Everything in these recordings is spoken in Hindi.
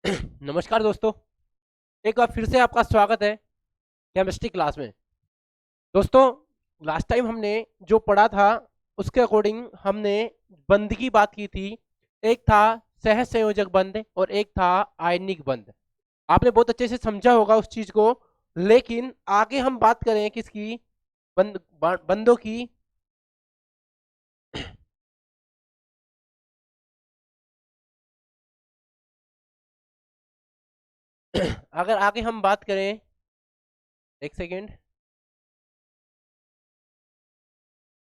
नमस्कार दोस्तों, एक बार फिर से आपका स्वागत है केमिस्ट्री क्लास में। दोस्तों, लास्ट टाइम हमने जो पढ़ा था उसके अकॉर्डिंग हमने बंध की बात की थी। एक था सह संयोजक बंध और एक था आयनिक बंध। आपने बहुत अच्छे से समझा होगा उस चीज को। लेकिन आगे हम बात करें किसकी, बंधों की। अगर आगे हम बात करें, एक सेकेंड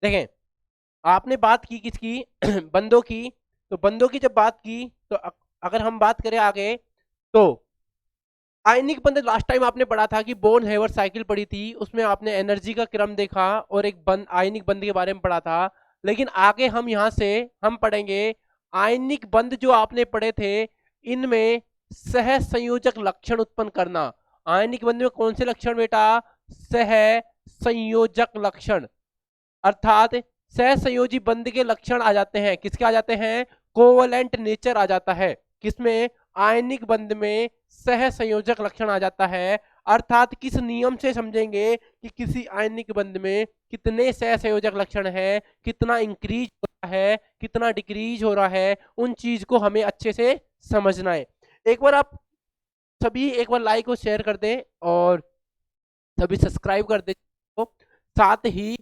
देखें। आपने बात की किसकी बंदों की। तो बंदों की जब बात की तो अगर हम बात करें आगे, तो आयनिक बंध लास्ट टाइम आपने पढ़ा था कि बोर्न हेवर साइकिल पढ़ी थी, उसमें आपने एनर्जी का क्रम देखा और एक बंद आयनिक बंध के बारे में पढ़ा था। लेकिन आगे हम यहां से हम पढ़ेंगे आयनिक बंध जो आपने पढ़े थे, इनमें सह संयोजक लक्षण उत्पन्न करना। आयनिक बंध में कौन से लक्षण बेटा? सह संयोजक लक्षण। अर्थात सहसंयोजी बंध के लक्षण आ जाते हैं। किसके आ जाते हैं? कोवलेंट नेचर आ जाता है। किसमें? आयनिक बंध में सह संयोजक लक्षण आ जाता है। अर्थात किस नियम से समझेंगे कि किसी आयनिक बंध में कितने सह संयोजक लक्षण है, कितना इंक्रीज हो रहा है, कितना डिक्रीज हो रहा है, उन चीज को हमें अच्छे से समझना है। एक बार आप सभी एक बार लाइक और शेयर कर दें और सभी सब्सक्राइब कर दें। साथ ही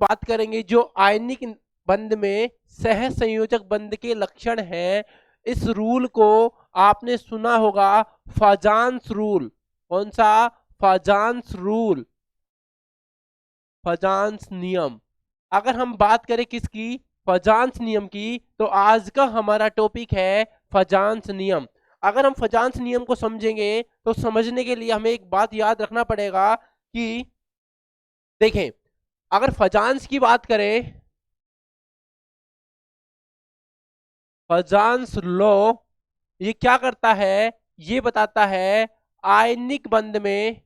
बात करेंगे जो आयनिक बंध में सह संयोजक बंध के लक्षण हैं। इस रूल को आपने सुना होगा, फाजान्स रूल। कौन सा? फाजान्स रूल, फाजान्स नियम। अगर हम बात करें किसकी? फाजान्स नियम की, तो आज का हमारा टॉपिक है फाजान्स नियम। अगर हम फाजान्स नियम को समझेंगे तो समझने के लिए हमें एक बात याद रखना पड़ेगा कि देखें, अगर फजांस की बात करें, फजांस लॉ ये क्या करता है? ये बताता है आयनिक बंध में,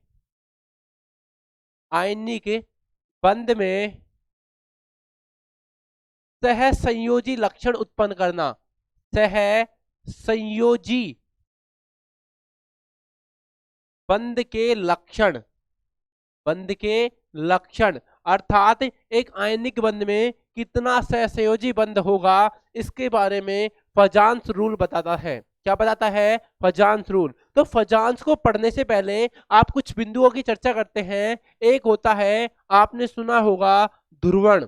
आयनिक बंध में सह संयोजी लक्षण उत्पन्न करना। सह संयोजी बंध के लक्षण, बंध के लक्षण। अर्थात एक आयनिक बंध में कितना सहसंयोजी बंध होगा, इसके बारे में फजांस रूल बताता है। क्या बताता है? Fajans rule. तो फजांस को पढ़ने से पहले आप कुछ बिंदुओं की चर्चा करते हैं। एक होता है, आपने सुना होगा, ध्रुवण।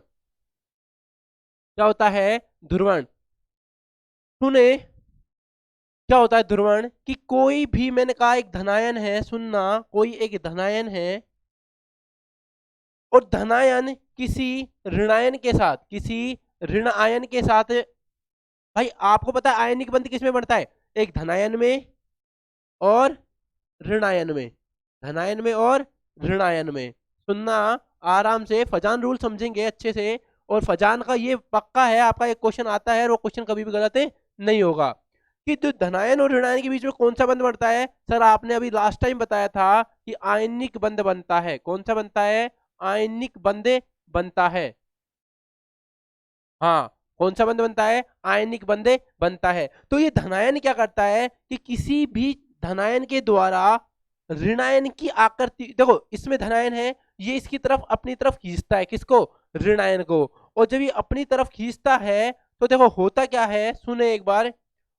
क्या होता है? ध्रुवण। सुने, क्या होता है ध्रुवण? कि कोई भी, मैंने कहा एक धनायन है, सुनना, कोई एक धनायन है और धनायन किसी ऋणायन के साथ, किसी ऋण आयन के साथ। भाई आपको पता है आयनिक बंध किस में बढ़ता है? एक धनायन में और ऋणायन में, धनायन में और ऋणायन में। सुनना आराम से, फजान रूल समझेंगे अच्छे से। और फजान का ये पक्का है, आपका एक क्वेश्चन आता है और वो क्वेश्चन कभी भी गलत नहीं होगा। कि जो धनायन और ऋणायन के बीच में कौन सा बंध बनता है? सर आपने अभी लास्ट टाइम बताया था कि आयनिक बंध बनता है। कौन सा बनता है? आयनिक बंध बनता है। हाँ, कौन सा बंध बनता है? आयनिक बंध बनता है। तो ये धनायन क्या करता है कि किसी भी धनायन के द्वारा ऋणायन की आकृति, देखो इसमें धनायन है, ये इसकी तरफ अपनी तरफ खींचता है। किसको? ऋणायन को। और जब ये अपनी तरफ खींचता है तो देखो होता क्या है, सुने एक बार।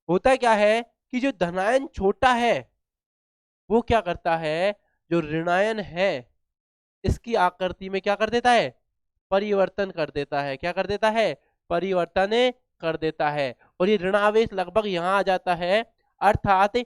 होता क्या है कि जो धनायन छोटा है वो क्या करता है, जो ऋणायन है इसकी आकृति में क्या कर देता है? परिवर्तन कर देता है। क्या कर देता है? परिवर्तन कर देता है। और ये ऋणावेश लगभग यहां आ जाता है। अर्थात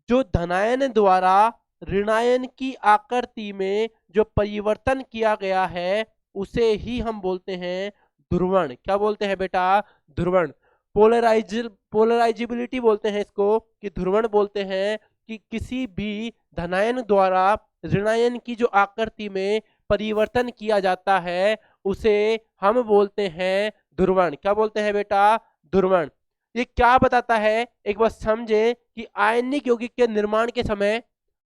जो धनायन द्वारा ऋणायन की आकृति में जो परिवर्तन किया गया है उसे ही हम बोलते हैं ध्रुवण। क्या बोलते हैं बेटा? ध्रुवण। पोलराइजिबिलिटी बोलते हैं इसको, कि ध्रुवण बोलते हैं कि किसी भी धनायन द्वारा ऋणायन की जो आकृति में परिवर्तन किया जाता है उसे हम बोलते हैं ध्रुवण। क्या बोलते हैं बेटा? ध्रुवण। ये क्या बताता है, एक बार समझे कि आयनिक यौगिक के निर्माण के समय,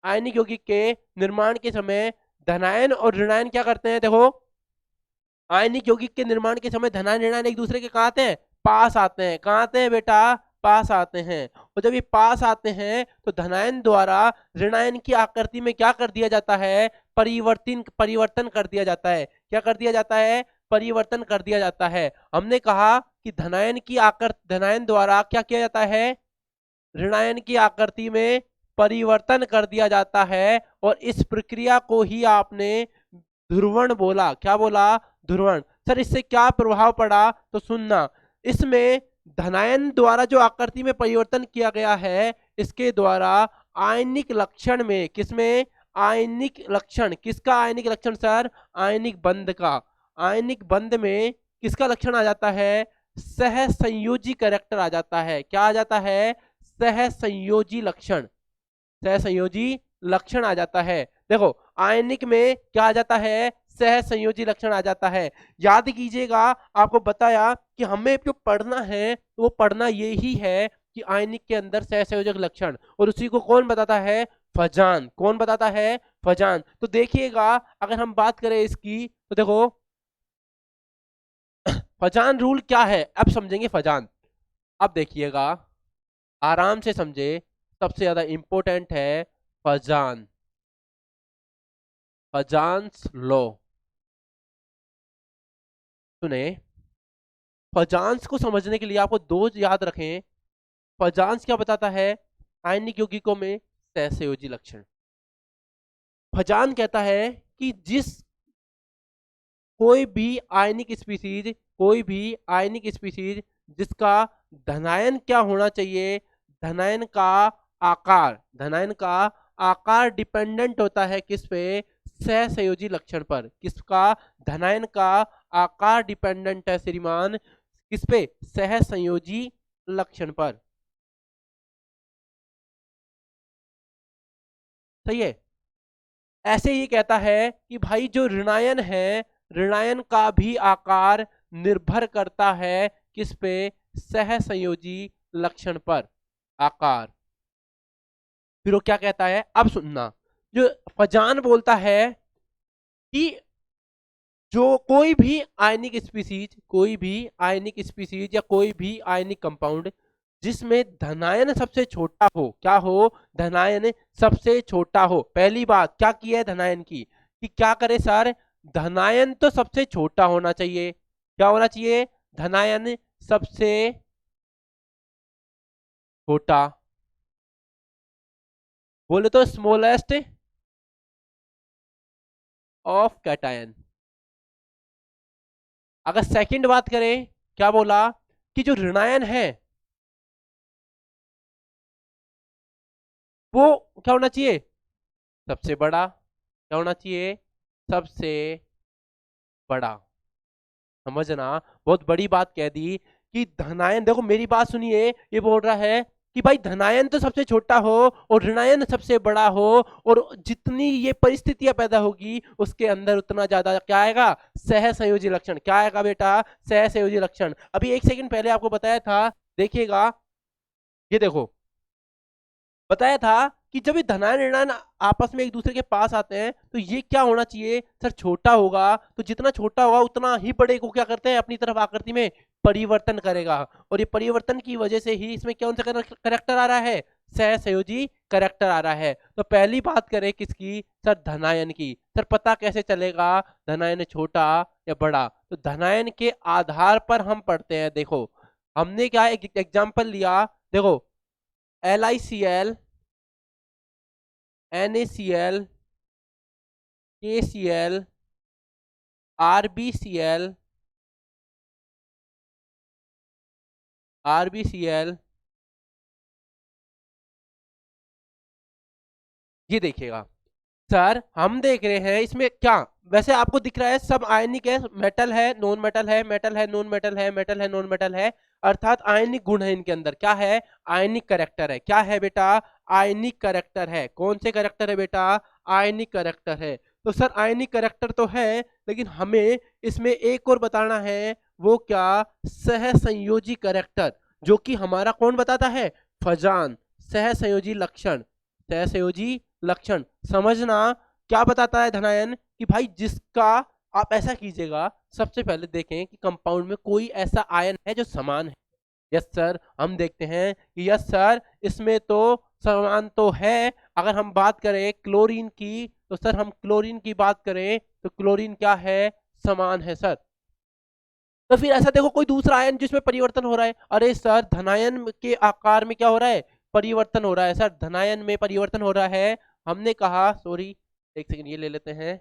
आयनिक यौगिक के निर्माण के समय धनायन और ऋणायन क्या करते हैं? देखो, आयनिक यौगिक के निर्माण के समय धनायन ऋणायन एक दूसरे के कहा आते हैं? पास आते हैं। कहाँ आते हैं बेटा? पास आते हैं। और जब ये पास आते हैं तो धनायन द्वारा ऋणायन की आकृति में क्या कर दिया जाता है, परिवर्तन कर दिया जाता है। क्या कर दिया जाता है, परिवर्तन कर दिया जाता है। हमने कहा कि धनायन द्वारा क्या किया जाता है, ऋणायन की आकृति में परिवर्तन कर दिया जाता है, और इस प्रक्रिया को ही आपने ध्रुवण बोला। क्या बोला, ध्रुवण। सर इससे क्या प्रभाव पड़ा, तो सुनना, इसमें धनायन द्वारा जो आकृति में परिवर्तन किया गया है, इसके द्वारा आयनिक लक्षण में, किसमें, आयनिक लक्षण, किसका आयनिक लक्षण सर, आयनिक बंध का। आयनिक बंध में किसका लक्षण आ जाता है, सहसंयोजी कैरेक्टर आ जाता है। क्या आ जाता है, सहसंयोजी लक्षण, सहसंयोजी लक्षण आ जाता है। देखो आयनिक में क्या आ जाता है, सहसंयोजी लक्षण आ जाता है। याद कीजिएगा, आपको बताया कि हमें जो पढ़ना है वो पढ़ना यही है कि आयनिक के अंदर सहसंयोजक लक्षण, और उसी को कौन बताता है, फजान। कौन बताता है, फजान। तो देखिएगा, अगर हम बात करें इसकी, तो देखो फजान रूल क्या है, अब समझेंगे फजान। अब देखिएगा, आराम से समझे, सबसे ज्यादा इंपॉर्टेंट है फजान, फजान्स लॉ। सुने, फजान्स को समझने के लिए आपको दो याद रखें। फजान्स क्या बताता है, आयनिक यौगिकों में सहसंयोजी लक्षण। फजान कहता है कि कोई भी आयनिक स्पीसीज जिसका धनायन क्या होना चाहिए, धनायन का धनायन का आकार डिपेंडेंट होता है किस पे, सहसंयोजी लक्षण पर। किसका, धनायन का आकार डिपेंडेंट है श्रीमान, किस पे, सहसंयोजी लक्षण पर। सही है। ऐसे ही कहता है कि भाई जो ऋणायन है, ऋणायन का भी आकार निर्भर करता है किस पे, सहसंयोजी लक्षण पर, आकार। फिर वो क्या कहता है, अब सुनना, जो फजान बोलता है कि जो कोई भी आयनिक स्पीसीज या कोई भी आयनिक कंपाउंड जिसमें धनायन सबसे छोटा हो, क्या हो, धनायन सबसे छोटा हो। पहली बात क्या की है धनायन की, कि क्या करे सर, धनायन तो सबसे छोटा होना चाहिए। क्या होना चाहिए, धनायन सबसे छोटा, बोले तो स्मॉलेस्ट ऑफ कैटायन। अगर सेकंड बात करें, क्या बोला, कि जो ऋणायन है वो क्या होना चाहिए, सबसे बड़ा। क्या होना चाहिए, सबसे बड़ा। समझना, बहुत बड़ी बात कह दी कि धनायन, देखो मेरी बात सुनिए, ये बोल रहा है कि भाई धनायन तो सबसे छोटा हो और ऋणायन सबसे बड़ा हो, और जितनी ये परिस्थितियां पैदा होगी उसके अंदर उतना ज्यादा क्या आएगा, सहसंयोजी लक्षण। क्या आएगा बेटा, सहसंयोजी लक्षण। अभी एक सेकंड पहले आपको बताया था, देखिएगा, ये देखो बताया था कि जब ये धनायन ऋणायन आपस में एक दूसरे के पास आते हैं तो ये क्या होना चाहिए सर, छोटा होगा। तो जितना छोटा होगा उतना ही बड़े को क्या करते हैं, अपनी तरफ आकृति में परिवर्तन करेगा, और ये परिवर्तन की वजह से ही इसमें कौन सा करेक्टर आ रहा है, सहसंयोजी करेक्टर आ रहा है। तो पहली बात करें किसकी, सर धनायन की। सर पता कैसे चलेगा धनायन छोटा या बड़ा, तो धनायन के आधार पर हम पढ़ते हैं। देखो हमने क्या एक एग्जाम्पल लिया, देखो LiCl, NaCl, KCl, RbCl, ये देखिएगा सर, हम देख रहे हैं इसमें क्या, वैसे आपको दिख रहा है सब आयनिक है, मेटल है, नॉन मेटल है, मेटल है, नॉन मेटल है, मेटल है, नॉन मेटल है, अर्थात आयनिक गुण है इनके अंदर। क्या है, आयनिक करेक्टर है। क्या है बेटा, आयनिक करेक्टर है। कौन से करेक्टर है बेटा, आयनिक करेक्टर है। तो सर आयनिक करेक्टर तो है, लेकिन हमें इसमें एक और बताना है, वो क्या, सहसंयोजी करेक्टर, जो कि हमारा कौन बताता है, फजान, सहसंयोजी लक्षण, सहसंयोजी लक्षण। समझना, क्या बताता है धनायन, कि भाई जिसका, आप ऐसा कीजिएगा, सबसे पहले देखें कि कंपाउंड में कोई ऐसा आयन है जो समान है। यस सर, हम देखते हैं कि यस सर, इसमें तो समान तो है। अगर हम बात करें क्लोरीन की, तो सर हम क्लोरीन की बात करें तो क्लोरीन क्या है, समान है सर। तो फिर ऐसा देखो कोई दूसरा आयन जिसमें परिवर्तन हो रहा है, अरे सर धनायन के आकार में क्या हो रहा है, परिवर्तन हो रहा है सर, धनायन में परिवर्तन हो रहा है। हमने कहा, सॉरी एक सेकंड ये ले लेते हैं,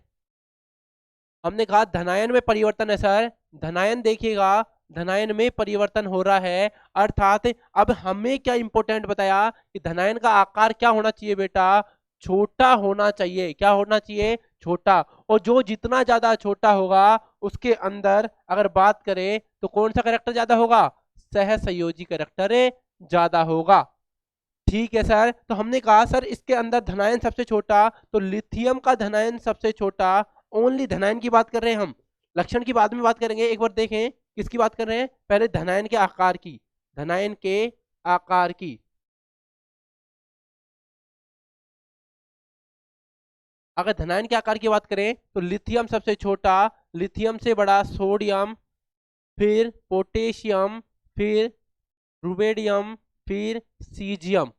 हमने कहा धनायन में परिवर्तन है सर, धनायन देखिएगा, धनायन में परिवर्तन हो रहा है, अर्थात अब हमें क्या इंपॉर्टेंट बताया कि धनायन का आकार क्या होना चाहिए बेटा, छोटा होना चाहिए। क्या होना चाहिए, छोटा। और जो जितना ज्यादा छोटा होगा उसके अंदर अगर बात करें तो कौन सा करेक्टर ज्यादा होगा, सहसंयोजी करेक्टर ज्यादा होगा। ठीक है सर, तो हमने कहा सर इसके अंदर धनायन सबसे छोटा, तो लिथियम का धनायन सबसे छोटा। ओनली धनायन की बात कर रहे हैं हम, लक्षण की बाद में बात करेंगे। एक बार देखें किसकी बात कर रहे हैं, पहले धनायन के आकार की, धनायन के आकार की। अगर धनायन के आकार की बात करें तो लिथियम सबसे छोटा, लिथियम से बड़ा सोडियम, फिर पोटेशियम, फिर रुबेडियम, फिर सीजियम।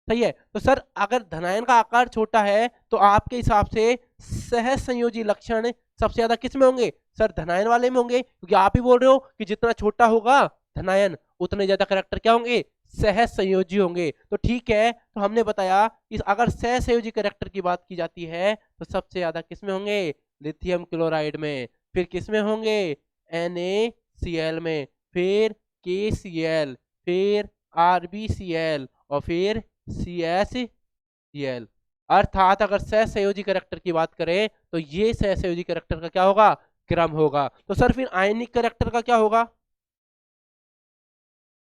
सही है, तो सर अगर धनायन का आकार छोटा है तो आपके हिसाब से सह संयोजी लक्षण सबसे ज्यादा किस में होंगे, सर धनायन वाले में होंगे, क्योंकि आप ही बोल रहे हो कि जितना छोटा होगा धनायन उतने ज्यादा करैक्टर क्या होंगे, सह संयोजी होंगे। तो ठीक है, तो हमने बताया कि अगर सह संयोजी करैक्टर की बात की जाती है तो सबसे ज्यादा किस में होंगे, लिथियम क्लोराइड में, फिर किस में होंगे, NaCl में, फिर KCl, फिर RbCl, और फिर CaCl। अर्थात अगर सहसंयोजी करैक्टर की बात करें तो ये सहसंयोजी करैक्टर का क्या होगा, क्रम होगा। तो सर फिर आयनिक करैक्टर का क्या होगा,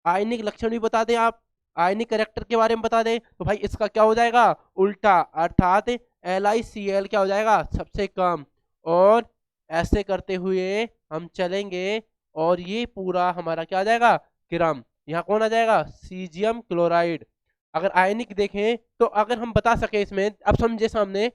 आयनिक लक्षण भी बता दें आप, आयनिक करैक्टर के बारे में बता दें तो भाई इसका क्या हो जाएगा, उल्टा, अर्थात LiCl क्या हो जाएगा, सबसे कम। और ऐसे करते हुए हम चलेंगे और ये पूरा हमारा क्या आ जाएगा, क्रम। यहाँ कौन आ जाएगा, सीजियम क्लोराइड। अगर आयनिक देखें तो अगर हम बता सके इसमें, अब समझे सामने,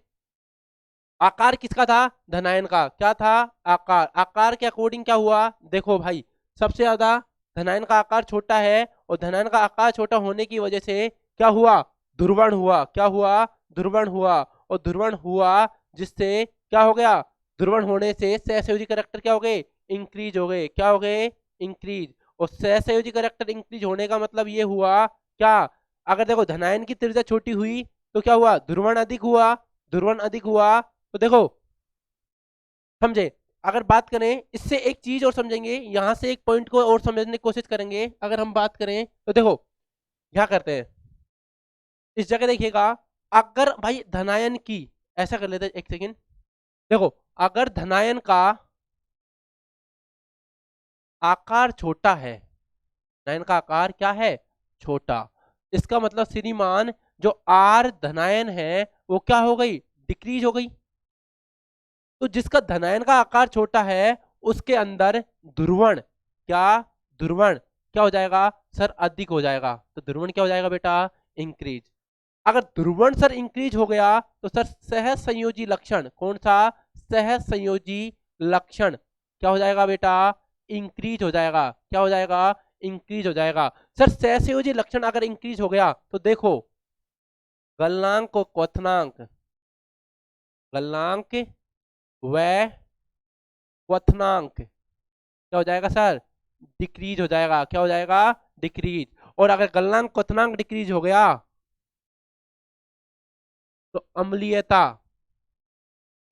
आकार किसका था, धनायन का क्या था, आकार, आकार के अकॉर्डिंग क्या हुआ, देखो भाई सबसे ज्यादा धनायन का आकार छोटा है, और धनायन का आकार छोटा होने की वजह से क्या हुआ, ध्रुवण हुआ, क्या हुआ, ध्रुवण हुआ। और ध्रुवण हुआ जिससे क्या हो गया, ध्रुवण होने से सहसंयोजी करैक्टर क्या हो गए, इंक्रीज हो गए, क्या हो गए, इंक्रीज। और सहसंयोजी करैक्टर इंक्रीज होने का मतलब ये हुआ क्या, अगर देखो धनायन की त्रिज्या छोटी हुई तो क्या हुआ, ध्रुवण अधिक हुआ, ध्रुवण अधिक हुआ। तो देखो समझे, अगर बात करें इससे एक चीज और समझेंगे, यहां से एक पॉइंट को और समझने की कोशिश करेंगे। अगर हम बात करें तो देखो क्या करते हैं, इस जगह देखिएगा, अगर भाई धनायन की, ऐसा कर लेते हैं एक सेकेंड, देखो अगर धनायन का आकार छोटा है, धनायन का आकार क्या है, छोटा, इसका मतलब श्रीमान जो आर धनायन है वो क्या हो गई, डिक्रीज हो गई। तो जिसका धनायन का आकार छोटा है उसके अंदर ध्रुवण, क्या, ध्रुवण क्या हो जाएगा सर, अधिक हो जाएगा। तो ध्रुवण क्या हो जाएगा बेटा, इंक्रीज। अगर ध्रुवण सर इंक्रीज हो गया तो सर सह संयोजी लक्षण, कौन सा, सह संयोजी लक्षण क्या हो जाएगा बेटा, इंक्रीज हो जाएगा, क्या हो जाएगा, इंक्रीज हो जाएगा। सर सह संयोजी लक्षण अगर इंक्रीज हो गया तो देखो गलनांक और क्वथनांक, गलनांक व क्वथनांक क्या हो जाएगा सर, डिक्रीज हो जाएगा, क्या हो जाएगा, डिक्रीज। और अगर गलनांक क्वथनांक डिक्रीज हो गया तो अम्लीयता,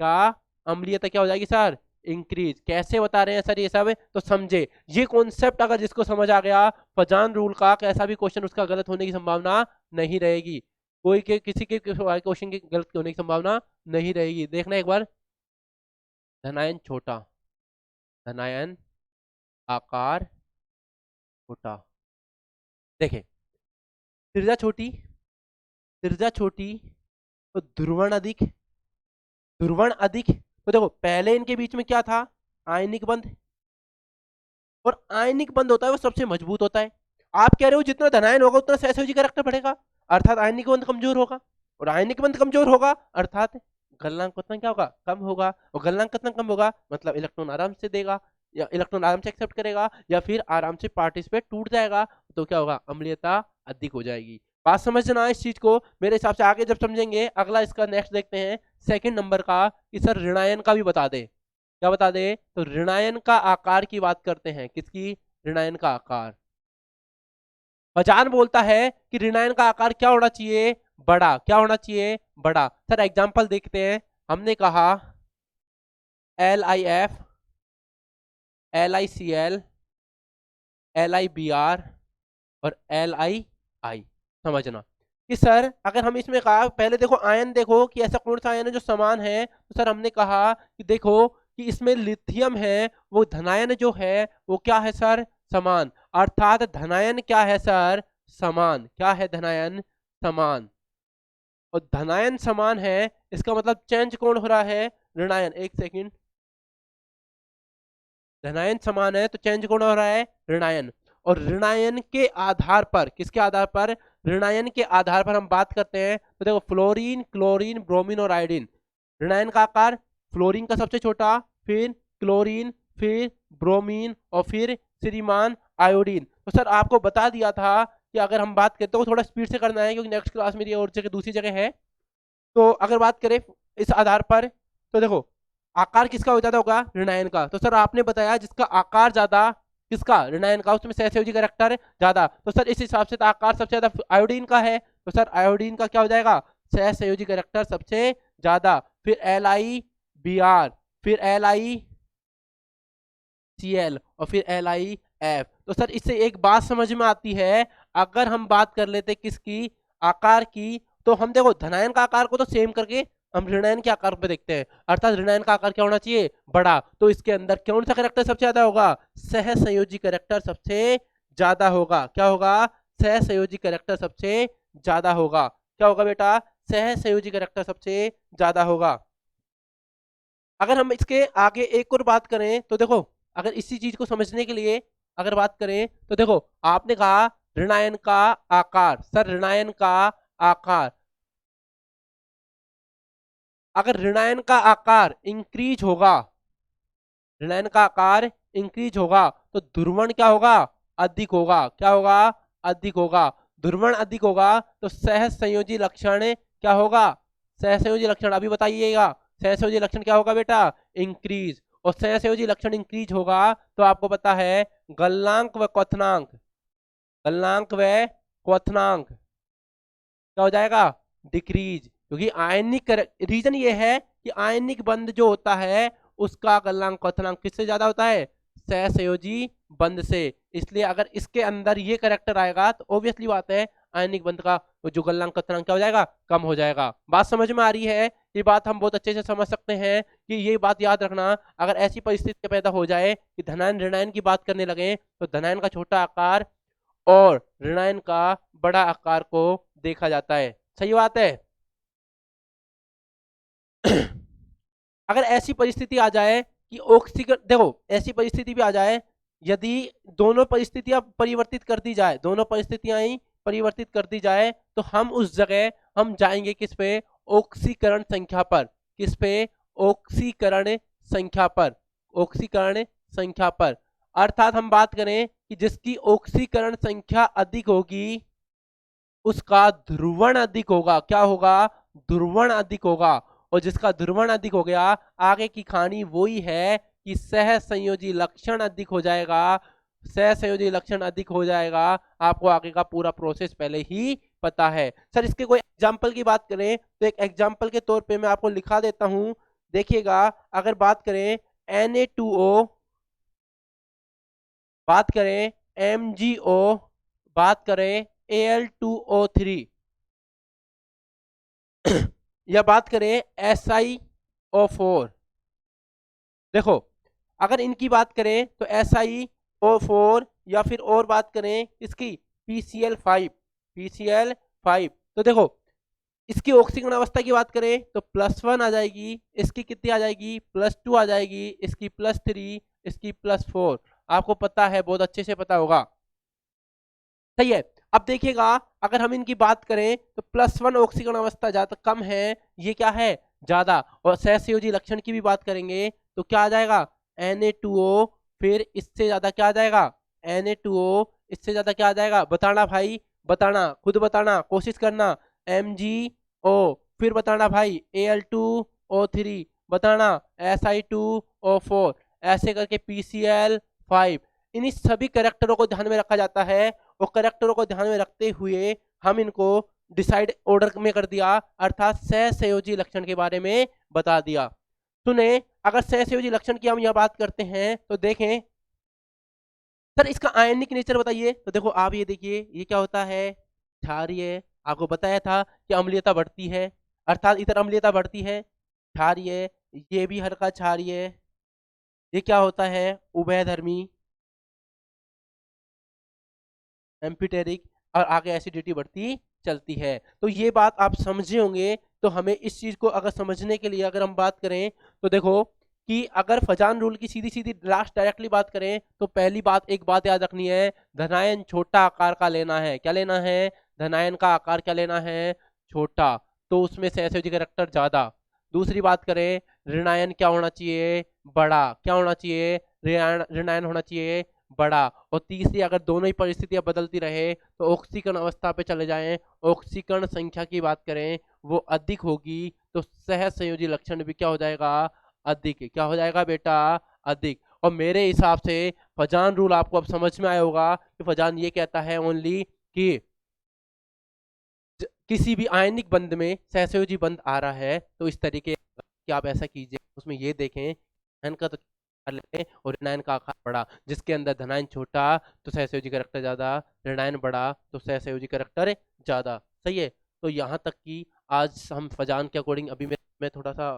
क्या, अम्लीयता क्या हो जाएगी सर, इंक्रीज। कैसे बता रहे हैं सर ये सब, तो समझे ये कॉन्सेप्ट अगर जिसको समझ आ गया, फजान रूल का कैसा भी क्वेश्चन उसका गलत होने की संभावना नहीं रहेगी, कोई के किसी के क्वेश्चन की गलत होने की संभावना नहीं रहेगी। देखना एक बार, धनायन छोटा, धनायन आकार छोटा, देखें त्रिज्या छोटी, त्रिज्या छोटी तो ध्रुवण अधिक, ध्रुवण अधिक। तो देखो पहले इनके बीच में क्या था, आयनिक बंध, और आयनिक बंध होता है वो सबसे मजबूत होता है। आप कह रहे हो जितना धनायन होगा उतना सहसंयोजी करैक्टर बढ़ेगा, अर्थात आयनिक बंध कमजोर होगा, और आयनिक बंध कमजोर होगा अर्थात गलनांक कितना क्या होगा, कम होगा, और गलनांक कितना कम होगा मतलब इलेक्ट्रॉन आराम से देगा। या इलेक्ट्रॉन आराम से एक्सेप्ट करेगा या फिर आराम से पार्टिसिपेट टूट जाएगा, तो क्या होगा, अम्लीयता अधिक हो जाएगी। बात समझना इस चीज को, मेरे हिसाब से आगे जब समझेंगे। अगला इसका नेक्स्ट देखते हैं सेकंड नंबर का, कि सर ऋणायन का भी बता दे। क्या बता दे, तो ऋणायन का आकार की बात करते हैं। किसकी, ऋणायन का आकार। बजान बोलता है कि ऋणायन का आकार क्या होना चाहिए, बड़ा। क्या होना चाहिए, बड़ा। सर एग्जांपल देखते हैं। हमने कहा LiF, LiCl, LiBr और Li। समझना कि सर अगर हम इसमें कहा, पहले देखो आयन, देखो कि ऐसा कौन सा आयन है जो समान है। तो सर हमने कहा कि देखो कि इसमें लिथियम है, वो धनायन जो है वो क्या है सर, समान। अर्थात धनायन क्या है सर, समान। क्या है, धनायन समान। और धनायन समान है, इसका मतलब चेंज कौन हो रहा है, ऋणायन। एक सेकंड, धनायन समान है तो चेंज कौन हो रहा है, ऋणायन। और ऋणायन के आधार पर, किसके आधार पर, ऋणायन के आधार पर हम बात करते हैं। तो देखो फ्लोरीन, क्लोरीन, ब्रोमीन और आयोडीन। ऋणायन का आकार फ्लोरीन का सबसे छोटा, फिर क्लोरीन, फिर ब्रोमीन और फिर श्रीमान आयोडीन। तो सर आपको बता दिया था कि अगर हम बात करते हो, थोड़ा स्पीड से करना है क्योंकि नेक्स्ट क्लास मेरी और जगह दूसरी जगह है। तो अगर बात करें इस आधार पर, तो देखो आकार किसका हो जाता होगा, ऋणायन का। तो सर आपने बताया जिसका आकार ज्यादा, किसका, ऋणायन का, उसमें सहसंयोजी कैरेक्टर ज्यादा। तो सर इस हिसाब से तो आकार सबसे ज्यादा आयोडीन का है। तो सर आयोडीन का क्या हो जाएगा, सहसंयोजी कैरेक्टर सबसे ज्यादा। फिर LiBr, फिर LiCl और फिर LiF। तो सर इससे एक बात समझ में आती है, अगर हम बात कर लेते किसकी, आकार की, तो हम देखो धनायन का आकार को तो सेम करके हम ऋणायन के आकार पे देखते हैं। अर्थात ऋणायन का आकार क्या होना चाहिए, बड़ा। तो इसके अंदर कौन सा कैरेक्टर सबसे ज्यादा होगा, सहसंयोजी कैरेक्टर सबसे ज्यादा होगा। क्या होगा, सहसंयोजी कैरेक्टर सबसे ज्यादा होगा। क्या होगा बेटा, सहसंयोजी कैरेक्टर सबसे ज्यादा होगा। अगर हम इसके आगे एक और बात करें तो देखो, अगर इसी चीज को समझने के लिए अगर बात करें तो देखो, आपने कहा ऋणायन का आकार। सर ऋणायन का आकार, अगर ऋणायन का आकार इंक्रीज होगा, ऋणायन का आकार इंक्रीज होगा, तो ध्रुवण क्या होगा, अधिक होगा। क्या होगा, अधिक होगा। ध्रुवण अधिक होगा तो सहसंयोजी लक्षण क्या होगा, सहसंयोजी लक्षण अभी बताइएगा। सहसंयोजी लक्षण क्या होगा बेटा, इंक्रीज। और सहसंयोजी लक्षण इंक्रीज होगा तो आपको पता है गलनांक व क्वथनांक, गलनांक व क्वथनांक क्या हो जाएगा, डिक्रीज। क्योंकि आयनिक रीजन ये है कि आयनिक बंध जो होता है उसका गलनांक क्वथनांक किससे ज्यादा होता है, सहसंयोजी बंध से। इसलिए अगर इसके अंदर ये करेक्टर आएगा तो ऑब्वियसली बात है आयनिक बंध का जो गलनांक क्वथनांक क्या हो जाएगा, कम हो जाएगा। बात समझ में आ रही है, ये बात हम बहुत अच्छे से समझ सकते हैं कि ये बात याद रखना, अगर ऐसी परिस्थिति पैदा हो जाए कि धनायन ऋणायन की बात करने लगे तो धनायन का छोटा आकार और ऋणायन का बड़ा आकार को देखा जाता है। सही बात है। अगर ऐसी परिस्थिति आ जाए कि ऑक्सीजन, देखो ऐसी परिस्थिति भी आ जाए, यदि दोनों परिस्थितियां परिवर्तित कर दी जाए, दोनों परिस्थितियां ही परिवर्तित कर दी जाए, तो हम उस जगह हम जाएंगे किस पे, ऑक्सीकरण संख्या पर। किस पे, ऑक्सीकरण संख्या पर, ऑक्सीकरण संख्या पर। अर्थात हम बात करें कि जिसकी ऑक्सीकरण संख्या अधिक होगी उसका ध्रुवण अधिक होगा। क्या होगा, ध्रुवण अधिक होगा। और जिसका ध्रुवण अधिक हो गया, आगे की कहानी वही है कि सहसंयोजी लक्षण अधिक हो जाएगा। सहसंयोजी लक्षण अधिक हो जाएगा, आपको आगे का पूरा प्रोसेस पहले ही पता है। सर इसके कोई एग्जाम्पल की बात करें तो एक एग्जाम्पल के तौर पे मैं आपको लिखा देता हूं, देखिएगा। अगर बात करें Na2O, बात करें MgO, बात करें Al2O3 या बात करें SiO4। देखो अगर इनकी बात करें तो SiO4 या फिर और बात करें इसकी PCl5, PCl5। तो देखो इसकी ऑक्सीकरण अवस्था की बात करें तो +1 आ जाएगी, इसकी कितनी आ जाएगी, +2 आ जाएगी, इसकी +3, इसकी +4। आपको पता है, बहुत अच्छे से पता होगा। सही है। अब देखिएगा अगर हम इनकी बात करें तो +1 ऑक्सीकरण अवस्था ज्यादा कम है, ये क्या है, ज्यादा। और सहसंयोजी लक्षण की भी बात करेंगे तो क्या आ जाएगा, Na2O, फिर इससे ज्यादा क्या आ जाएगा, Na2O, इससे ज्यादा क्या आ जाएगा, बताना भाई, बताना, खुद बताना, कोशिश करना, MgO, फिर बताना भाई, Al2O3, बताना, Si2O4, ऐसे करके PCl5। इन सभी करेक्टरों को ध्यान में रखा जाता है, और करेक्टरों को ध्यान में रखते हुए हम इनको डिसाइड ऑर्डर में कर दिया, अर्थात सहसंयोजी लक्षण के बारे में बता दिया। सुने, अगर सहसंयोजी लक्षण की हम यह बात करते हैं तो देखें, सर इसका आयनिक नेचर बताइए। तो देखो आप ये देखिए, ये क्या होता है, क्षारीय। आपको बताया था कि अम्लीयता बढ़ती है, अर्थात इधर अम्लीयता बढ़ती है, क्षारीय, ये भी हल्का क्षारीय। ये क्या होता है, उभयधर्मी, एम्फिटेरिक, और आगे एसिडिटी बढ़ती चलती है। तो ये बात आप समझे होंगे। तो हमें इस चीज को अगर समझने के लिए अगर हम बात करें तो देखो कि अगर फजान रूल की सीधी सीधी लास्ट डायरेक्टली बात करें तो पहली बात, एक बात याद रखनी है, धनायन छोटा आकार का लेना है। क्या लेना है, धनायन का आकार क्या लेना है, छोटा, तो उसमें से एसओजी कैरेक्टर ज्यादा। दूसरी बात करें, ऋणायन क्या होना चाहिए, बड़ा, क्या होना चाहिए, ऋणायन होना चाहिए बड़ा। और तीसरी, अगर दोनों ही परिस्थितियां बदलती रहे तो ऑक्सीकरण अवस्था पे चले जाएं, ऑक्सीकरण संख्या की बात करें वो अधिक होगी, तो सह संयोजी लक्षण भी क्या हो जाएगा, अधिक। क्या हो जाएगा बेटा, अधिक। और मेरे हिसाब से फजान रूल आपको अब समझ में आया होगा कि फजान ये कहता है ओनली कि किसी भी आयनिक बंध में सहसंयोजी बंध आ रहा है तो इस तरीके कि आप ऐसा कीजिए, उसमें ये देखें, धन का तो आकार लें और ऋणायन का आकार बड़ा, जिसके अंदर धनायन छोटा तो सहसंयोजी करैक्टर ज्यादा, ऋणायन बड़ा तो सहसंयोजी करैक्टर ज्यादा। सही है। तो यहाँ तक कि आज हम फजान के अकॉर्डिंग, अभी मैं थोड़ा सा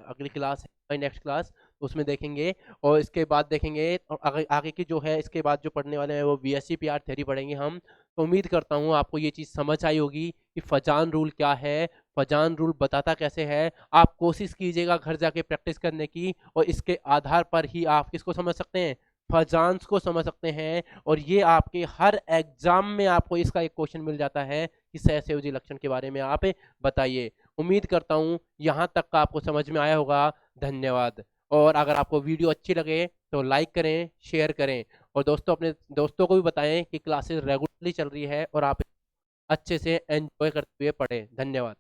अगली क्लास है, नेक्स्ट क्लास, उसमें देखेंगे। और इसके बाद देखेंगे, और आगे आगे की जो है इसके बाद जो पढ़ने वाले हैं वो VSEPR थ्योरी पढ़ेंगे हम। तो उम्मीद करता हूँ आपको ये चीज़ समझ आई होगी कि फजान रूल क्या है, फजान रूल बताता कैसे है। आप कोशिश कीजिएगा घर जाके प्रैक्टिस करने की, और इसके आधार पर ही आप किसको समझ सकते हैं, फजान्स को समझ सकते हैं। और ये आपके हर एग्जाम में आपको इसका एक क्वेश्चन मिल जाता है कि सहसंयोजी लक्षण के बारे में आप बताइए। उम्मीद करता हूँ यहाँ तक का आपको समझ में आया होगा। धन्यवाद। और अगर आपको वीडियो अच्छी लगे तो लाइक करें, शेयर करें, और दोस्तों, अपने दोस्तों को भी बताएं कि क्लासेस रेगुलरली चल रही है और आप अच्छे से एंजॉय करते हुए पढ़ें। धन्यवाद।